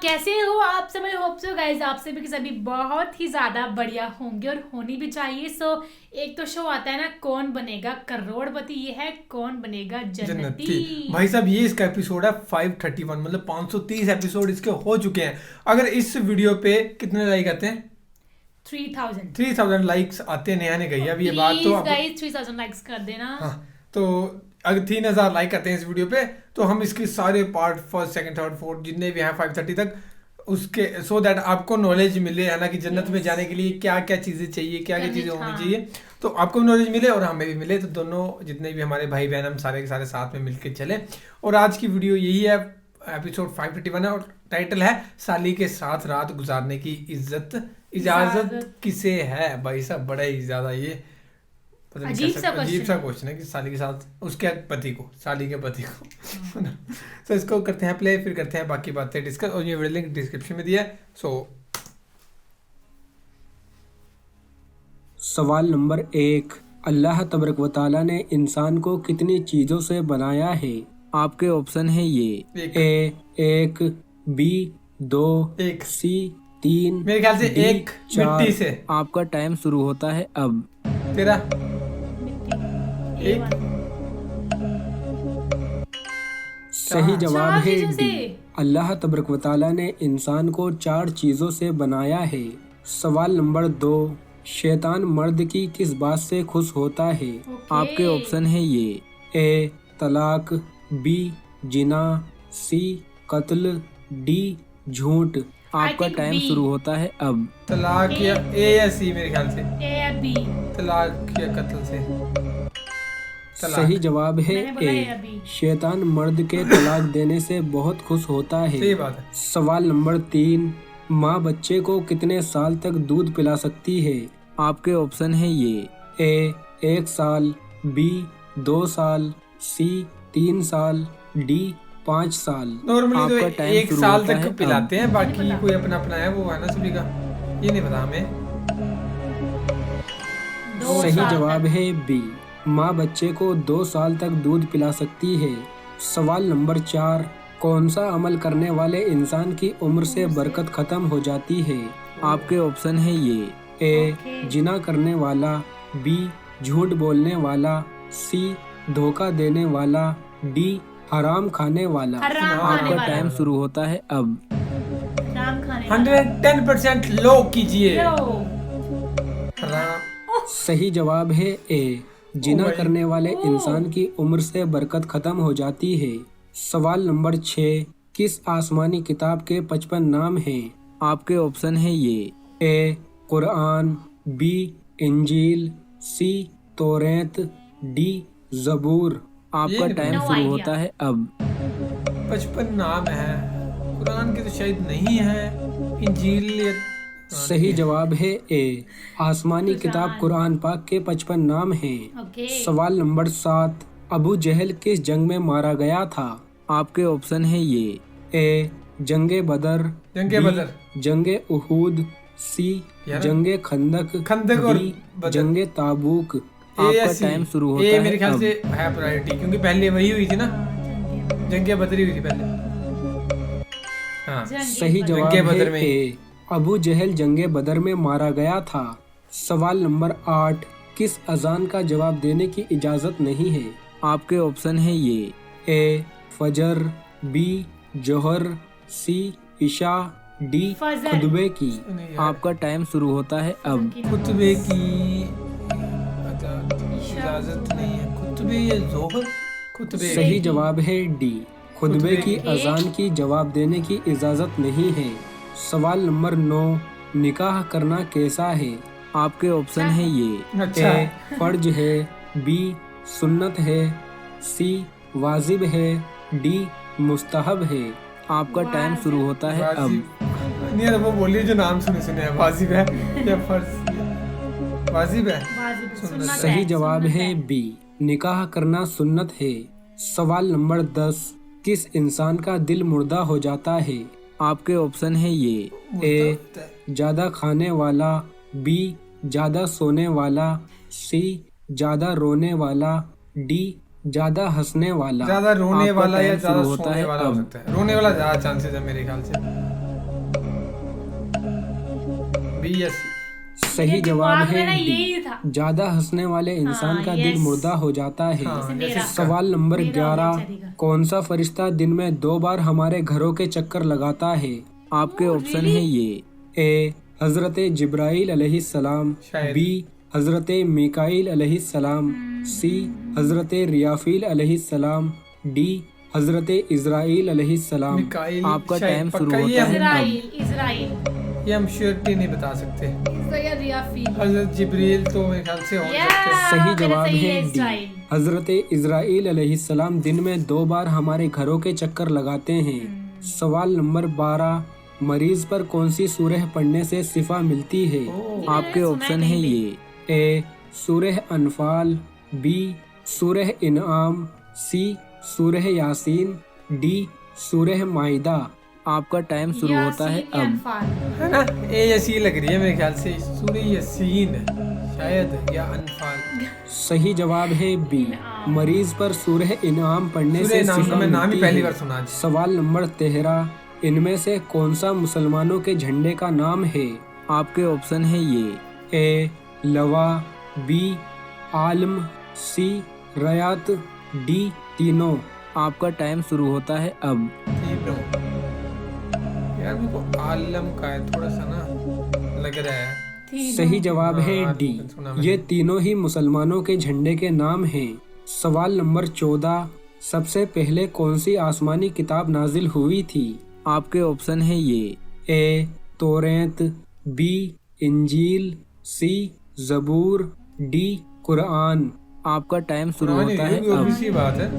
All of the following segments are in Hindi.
कैसे हो आप सब? आई होप सो गाइस आप सभी के सभी बहुत ही ज्यादा बढ़िया होंगे और होनी भी चाहिए। एक तो शो आता है ना, कौन बनेगा करोड़पति, ये है कौन बनेगा जन्नती। भाई साहब ये इसका एपिसोड है 531, मतलब 530 एपिसोड इसके हो चुके हैं। अगर इस वीडियो पे कितने लाइक आते हैं? 3000 लाइक्स आते नया नहीं गई अभी ये बात तो प्लीज आप। गाइस 3000 लाइक्स कर देना। हाँ, तो अगर 3000 लाइक आते हैं इस वीडियो पे तो हम इसके सारे part first second third fourth जितने भी हैं 530 तक उसके सो दैट आपको नॉलेज मिले, है ना, कि जन्नत में जाने के लिए क्या क्या चीज़ें चाहिए, क्या क्या चीज़ें होनी चाहिए, तो आपको भी नॉलेज मिले और हमें भी मिले। तो दोनों जितने भी हमारे भाई बहन हम सारे के सारे साथ में मिलकर चले। और आज की वीडियो यही है, एपिसोड 531 है और टाइटल है साली के साथ रात गुजारने की इजाजत किसे है। भाई साहब बड़ा ही ज्यादा ये अजीब सा क्वेश्चन है कि साली के साथ उसके पति को, साली के पति को। तो इसको करते हैं प्ले, फिर करते हैं बाकी बातें डिस्कस, और ये वीडियो लिंक डिस्क्रिप्शन में दिया है। सवाल नंबर 1, अल्लाह तबारक व तआला ने इंसान को कितनी चीजों से बनाया है? आपके ऑप्शन है ये ए 1, बी 2, सी 3, मेरे ख्याल से डी एक मिट्टी से। आपका टाइम शुरू होता है अब। तेरा एक सही जवाब है डी, अल्लाह तबारक व तआला ने इंसान को 4 चीजों से बनाया है। सवाल नंबर 2, शैतान मर्द की किस बात से खुश होता है? आपके ऑप्शन है ये ए तलाक, बी जिना, सी कत्ल, डी झूठ। आपका टाइम शुरू होता है अब। तलाक या ए या सी, मेरे ख्याल से ए या बी, तलाक या कत्ल से। सही जवाब है ए, शैतान मर्द के तलाक देने से बहुत खुश होता है। सही बात है। सवाल नंबर 3, माँ बच्चे को कितने साल तक दूध पिला सकती है? आपके ऑप्शन है ये ए 1 साल, बी 2 साल, सी 3 साल, डी 5 साल। नॉर्मली तो 1 साल तक पिलाते हैं, बाकी कोई अपना अपना है, वो है ना सभी का, ये नहीं पता हमें। सही जवाब है बी, माँ बच्चे को 2 साल तक दूध पिला सकती है। सवाल नंबर 4, कौन सा अमल करने वाले इंसान की उम्र से बरकत खत्म हो जाती है? आपके ऑप्शन है ये ए जिना करने वाला, बी झूठ बोलने वाला, सी धोखा देने वाला, डी हराम खाने वाला। आपका टाइम शुरू होता है अब। 110% लो कीजिए। सही जवाब है ए, जिना करने वाले इंसान की उम्र से बरकत खत्म हो जाती है। सवाल नंबर 6, किस आसमानी किताब के 55 नाम हैं? आपके ऑप्शन है ये ए कुरान, बी इंजील, सी तौरेत, डी जबूर। आपका टाइम शुरू होता है अब। 55 नाम है, कुरान के तो शायद नहीं है, इंजील। सही जवाब है ए, आसमानी किताब कुरान पाक के 55 नाम हैं। सवाल नंबर 7, अबू जहल किस जंग में मारा गया था? आपके ऑप्शन है ये ए जंगे बदर, जंगे उहूद, सी जंगे खंदक, डी जंगे ताबूक। आपका टाइम शुरू होता है। मेरे ख्याल से है प्रायोरिटी, क्योंकि पहले वही हुई थी ना, जंगे बदरी हुई थी पहले। हाँ, सही जवाब है ए, अबू जहल जंगे बदर में मारा गया था। सवाल नंबर 8, किस अजान का जवाब देने की इजाजत नहीं है? आपके ऑप्शन है ये ए फजर, बी जोहर, सी इशा, डी खुतबे की। आपका टाइम शुरू होता है अब। खुतबे की इजाजत नहीं है, खुतबे या जोहर, खुतबे। सही जवाब है डी, खुतबे की अजान की जवाब देने की इजाजत नहीं है। सवाल नंबर 9, निकाह करना कैसा है? आपके ऑप्शन है ये ए फर्ज है, बी सुन्नत है, सी वाजिब है, डी मुस्तहब है। आपका टाइम शुरू होता है अब। नहीं वो बोलिए जो नाम सुने है, वाजिब है या फर्ज? वाजिब है। सही जवाब है बी, निकाह करना सुन्नत है। सवाल नंबर 10, किस इंसान का दिल मुर्दा हो जाता है? आपके ऑप्शन है ये ए ज्यादा खाने वाला, बी ज्यादा सोने वाला, सी ज्यादा रोने वाला, डी ज्यादा हंसने वाला। ज्यादा रोने वाला या ज्यादा सोने वाला हो सकता है। रोने वाला ज्यादा चांसेस है मेरे ख्याल से। बी या सही मेरे जवाब दिमाग में है ना डी। यही था। ज्यादा हंसने वाले इंसान हाँ, का दिल yes। मुर्दा हो जाता है। हाँ, जैसे जैसे मेरा। इसका। सवाल नंबर मेरा हो गया 11, बेचारी का। कौन सा फरिश्ता दिन में 2 बार हमारे घरों के चक्कर लगाता है? आपके Oh, ऑप्शन really? है ये। ए हजरत जिब्राइल अलैहिस्सलाम, शायद। बी हजरत मिकाइल अलैहिस्सलाम, सी हजरत रियाफील अलैहिस्सलाम, डी हजरत इजराइल अलैहिस्सलाम। मिकाइल आपका शायद, टाइम शुरू पक्का ये होता है अब। इजराइल ये हम श्योरिटी नहीं बता सकते। सैयद रियाफील। हजरत जिब्रील तो मेरे ख्याल से हो Yeah। सकते हैं। सही मेरा जवाब सही है है डी। इजराइल। हजरत इजराइल अलैहिस्सलाम दिन में 2 बार हमारे घरों के चक्कर लगाते हैं। सवाल नंबर 12, मरीज पर कौन सी सूरह पढ़ने से शिफा मिलती है? ओह। आपके सुना है ऑप्शन है कहीं ये। ए सूरह अनफाल, बी सूरह इनाम, सी सूरह यासीन, डी सूरह माइदा। आपका टाइम शुरू होता है यासीन या अब। अनफाल। है ना, ए या सी लग रही है मेरे ख्याल से। सूरह यासीन शायद या अनफाल। सही जवाब है बी। मरीज पर सूरह इनाम पढ़ने सूरह से इनाम का शिफा मैं नाम ही मिलती पहली है। बार सुना आज। सवाल नंबर 13, इनमें से कौन सा मुसलमानों के झंडे का नाम है? आपके ऑप्शन है ये। ए लवा, बी आलम, सी रयात, डी तीनों। आपका टाइम शुरू होता है अब। तीनों यार, मेरे को आलम का है थोड़ा सा ना लग रहा है। सही जवाब है हाँ, डी। सुना मैंने। ये तीनों ही मुसलमानों के झंडे के नाम हैं। सवाल नंबर 14, सबसे पहले कौन सी आसमानी किताब नाजिल हुई थी? आपके ऑप्शन है ये। ए तौरात, बी इंजील, सी जबूर, डी कुरान। आपका टाइम शुरू कुरान होता ये है भी अब। obvious सी बात है।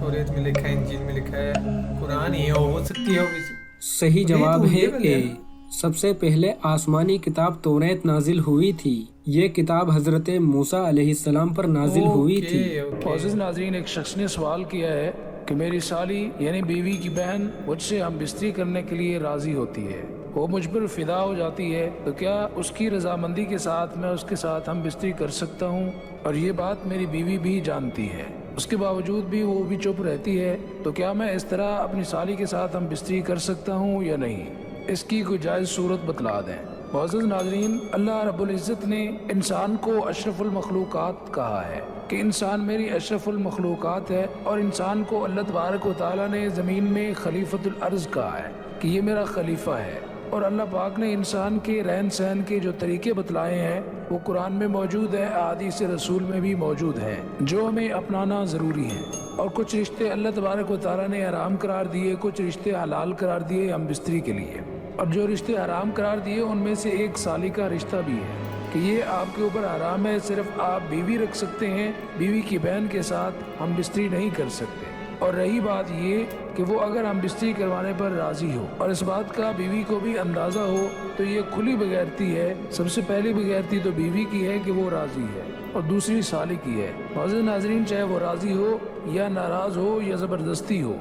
तौरात में लिखा है, इंजील में लिखा है, कुरान ही हो सकती है obvious। सही तो ये जवाब तो है ये वाले ए। हैं। सबसे पहले आसमानी किताब तौरात नाजिल हुई थी। ये किताब हजरत मूसा अलैहिस्सलाम पर नाजिल हुई थी। मोअज़्ज़िज़ नाज़रीन, एक शख्स ने सवाल किया है कि मेरी साली यानी बीवी की बहन मुझसे हम बिस्तरी करने के लिए राज़ी होती है, वो मुझ पर फिदा हो जाती है, तो क्या उसकी रजामंदी के साथ मैं उसके साथ हम बिस्तरी कर सकता हूँ? और ये बात मेरी बीवी भी जानती है, उसके बावजूद भी वो भी चुप रहती है, तो क्या मैं इस तरह अपनी साली के साथ हम बिस्तरी कर सकता हूँ या नहीं? इसकी कोई जायज़ सूरत बतला दें। मोअज़्ज़िज़ नाज़रीन, अल्लाह रब्बुल इज़्ज़त ने इंसान को अशरफुल मखलूक़ात कहा है कि इंसान मेरी अशरफुल मखलूक़ात है, और इंसान को अल्लाह तबारक व तआला ने ज़मीन में खलीफतुल अर्ज़ कहा है कि ये मेरा खलीफा है। और अल्लाह पाक ने इंसान के रहन सहन के जो तरीके बतलाए हैं वो कुरान में मौजूद है, अहादीस रसूल में भी मौजूद हैं, जो हमें अपनाना ज़रूरी है। और कुछ रिश्ते अल्लाह तबारक व तआला ने हराम करार दिए, कुछ रिश्ते हलाल करार दिए हम बिस्तरी के लिए। और जो रिश्ते हराम करार दिए उनमें से एक साली का रिश्ता भी है कि ये आपके ऊपर हराम है, सिर्फ आप बीवी रख सकते हैं, बीवी की बहन के साथ हम बिस्तरी नहीं कर सकते। और रही बात ये कि वो अगर हम बिस्तरी करवाने पर राज़ी हो और इस बात का बीवी को भी अंदाज़ा हो, तो ये खुली बगैरती है। सबसे पहली बगैरती तो बीवी की है कि वो राज़ी है, और दूसरी साली की है। मोअज़्ज़िज़ नाज़रीन, चाहे वो राज़ी हो या नाराज़ हो या ज़बरदस्ती हो,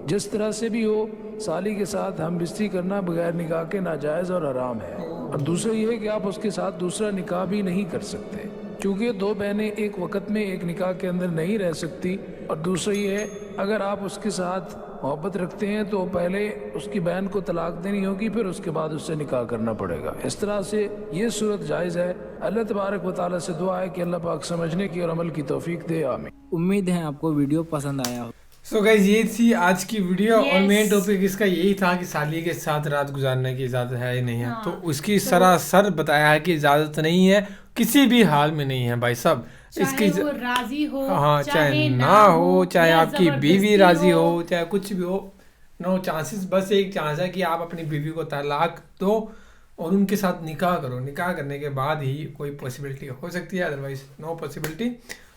जिस तरह से भी हो, साली के साथ हम बिस्तरी करना बगैर निकाह के नाजायज़ और हराम है। और दूसरा ये है कि आप उसके साथ दूसरा निकाह भी नहीं कर सकते, क्योंकि दो बहनें एक वक्त में एक निकाह के अंदर नहीं रह सकती। और दूसरा ये है, अगर आप उसके साथ मोहब्बत रखते हैं तो पहले उसकी बहन को तलाक देनी होगी, फिर उसके बाद उससे निकाह करना पड़ेगा। इस तरह से ये सूरत जायज़ है। अल्लाह तबारक व तआला से दुआ है कि अल्लाह पाक समझने की और अमल की तौफीक दे। आमीन। उम्मीद है आपको वीडियो पसंद आया हो। सो गाइज, ये थी आज की वीडियो। और Yes। मेन टॉपिक इसका यही था कि साली के साथ रात गुजारने की इजाज़त है या नहीं है। हाँ, तो उसकी सरासर बताया है कि इजाज़त नहीं है, किसी भी हाल में नहीं है भाई साहब। चाहे वो राजी हो, हाँ, चाहे ना हो, चाहे या आपकी बीवी जबरदस्ती राजी हो, चाहे कुछ भी हो, नो चांसेस। बस एक चांस है कि आप अपनी बीवी को तलाक दो और उनके साथ निकाह करो। निकाह करने के बाद ही कोई पॉसिबिलिटी हो सकती है, अदरवाइज नो पॉसिबिलिटी।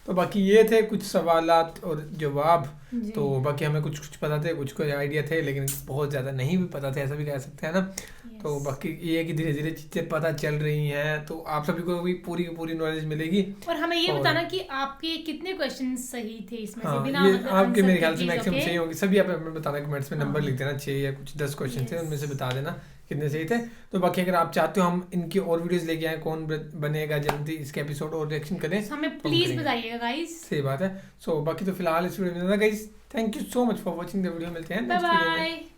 तो बाकी ये थे कुछ सवालात और जवाब। तो बाकी हमें कुछ कुछ पता थे, कुछ कुछ आइडिया थे, लेकिन बहुत ज़्यादा नहीं भी पता थे, ऐसा भी कह सकते हैं ना। तो बाकी ये है कि धीरे धीरे चीज़ें पता चल रही हैं, तो आप सभी को भी पूरी की पूरी नॉलेज मिलेगी। और हमें ये और- बताना कि आपके कितने क्वेश्चन सही थे इसमें से, हाँ, बिना ये मतलब आपके आंसर मेरे के, ख्याल से please, मैक्सिमम okay? सही होंगे। सभी आप हमें बताना कमेंट्स में, नंबर लिख देना, 6 या कुछ 10 क्वेश्चन थे, उनमें से बता देना कितने सही थे। तो बाकी अगर आप चाहते हो हम इनकी और वीडियोस लेके आए, कौन बनेगा जल्दी इसके एपिसोड और रिएक्शन करें, तो हमें हम प्लीज करेंगे। बताइएगा गाइस। सही बात है। सो बाकी तो फिलहाल इस वीडियो में guys, thank you so much for watching the video. मिलते हैं बाय नेक्स्ट वीडियो में। बाय।